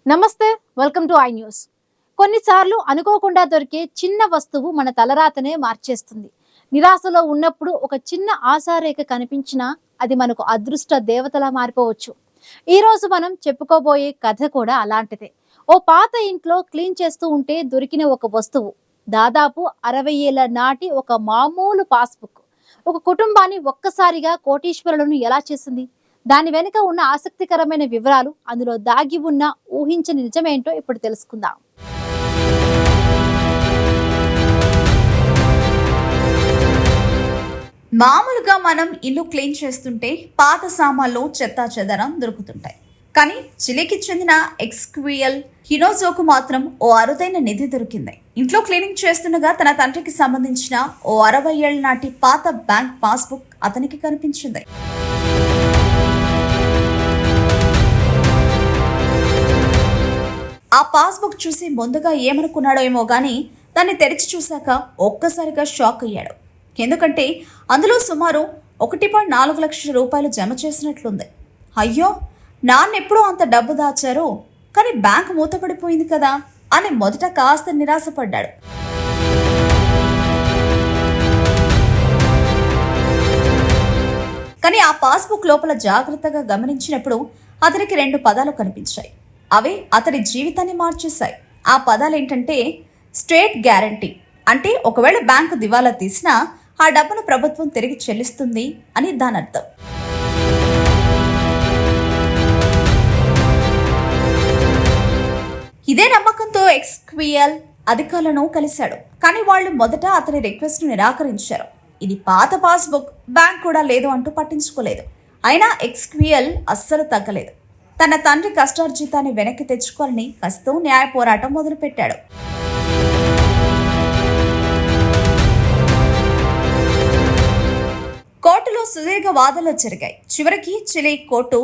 నమస్తే, welcome to I news. కొన్నిసార్లు అనుకోకుండా దొరికే చిన్న వస్తువు మన తలరాతనే మార్చేస్తుంది. నిరాశలో ఉన్నప్పుడు ఒక చిన్న ఆశారేఖ కనిపించినా అది మనకు అదృష్ట దేవతలా మారిపోవచ్చు. ఈ రోజు మనం చెప్పుకోబోయే కథ కూడా అలాంటిదే. ఓ పాత ఇంట్లో క్లీన్ చేస్తూ ఉంటే దొరికిన ఒక వస్తువు, దాదాపు 60 ఏళ్ల నాటి ఒక మామూలు పాస్బుక్, ఒక కుటుంబాన్ని ఒక్కసారిగా కోటీశ్వరులను ఎలా చేసింది? దాని వెనుక ఉన్న ఆసక్తికరమైన వివరాలు, అందులో దాగి ఉన్న ఊహించని నిజమేంటో ఇప్పుడు తెలుసుకుందాం. మామూలుగా మనం ఇల్లు క్లీన్ చేస్తుంటే పాత సామాన్లు చెత్తా చెదరం దొరుకుతుంటాయి. కానీ చిలీకి చెందిన ఎక్స్క్వియల్ హినోజోకు మాత్రం ఓ అరుదైన నిధి దొరికింది. ఇంట్లో క్లీనింగ్ చేస్తుండగా తన తండ్రికి సంబంధించిన ఓ 60 ఏళ్ల నాటి పాత బ్యాంక్ పాస్బుక్ అతనికి కనిపించింది. ఆ పాస్బుక్ చూసి ముందుగా ఏమనుకున్నాడో ఏమో గానీ దాన్ని తెరిచి చూశాక ఒక్కసారిగా షాక్ అయ్యాడు. ఎందుకంటే అందులో సుమారు 1.4 లక్షల రూపాయలు జమ చేసినట్లుంది. అయ్యో, నాన్నెప్పుడూ అంత డబ్బు దాచారు, కానీ బ్యాంకు మూతపడిపోయింది కదా అని మొదట కాస్త నిరాశపడ్డాడు. కానీ ఆ పాస్బుక్ లోపల జాగ్రత్తగా గమనించినప్పుడు అతనికి 2 పదాలు కనిపించాయి. అవి అతని జీవితాన్ని మార్చేశాయి. ఆ పదాలేంటంటే స్టేట్ గ్యారంటీ, అంటే ఒకవేళ బ్యాంకు దివాలా తీసినా ఆ డబ్బును ప్రభుత్వం తిరిగి చెల్లిస్తుంది అని దాని అర్థం. ఇదే నమ్మకంతో ఎక్స్క్వియల్ అధికారులను కలిశాడు. కానీ వాళ్ళు మొదట అతని రిక్వెస్ట్ ను నిరాకరించారు. ఇది పాత పాస్బుక్, బ్యాంక్ కూడా లేదు అంటూ పట్టించుకోలేదు. అయినా ఎక్స్క్వియల్ అస్సలు తగ్గలేదు. తన తండ్రి కష్టార్జితాన్ని వెనక్కి తెచ్చుకోవాలని కసితో న్యాయ పోరాటం మొదలుపెట్టాడు. కోర్టులో సుదీర్ఘ వాదనలు జరిగాయి. చివరికి చిలీ కోర్టు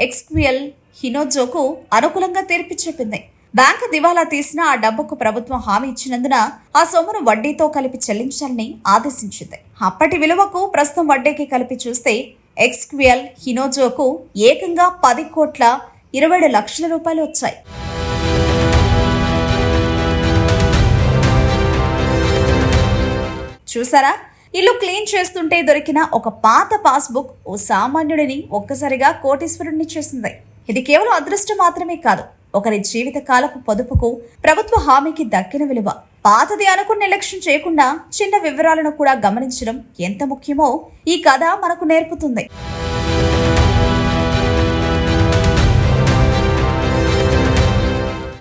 ఎక్స్క్వియల్ హినోజోకు అనుకూలంగా తీర్పు చెప్పింది. బ్యాంకు దివాలా తీసిన ఆ డబ్బుకు ప్రభుత్వం హామీ ఇచ్చినందున ఆ సొమ్మును వడ్డీతో కలిపి చెల్లించాలని ఆదేశించింది. అప్పటి విలువకు ప్రస్తుతం వడ్డీకి కలిపి చూస్తే ఎక్స్క్వియల్ హినోజోకు ఏకంగా 10,27 లక్షల రూపాయలు వచ్చాయి. చూసారా, ఇల్లు క్లీన్ చేస్తుంటే దొరికిన ఒక పాత పాస్బుక్ ఓ సామాన్యుడిని ఒక్కసారిగా కోటీశ్వరుడిని చేసింది. ఇది కేవలం అదృష్టం మాత్రమే కాదు, ఒకరి జీవిత కాలపు పొదుపుకు ప్రభుత్వ హామీకి దక్కిన విలువ. పాతది అనుకుని నిర్లక్ష్యం చేయకుండా చిన్న వివరాలను కూడా గమనించడం ఎంత ముఖ్యమో ఈ కథ మనకు నేర్పుతుంది.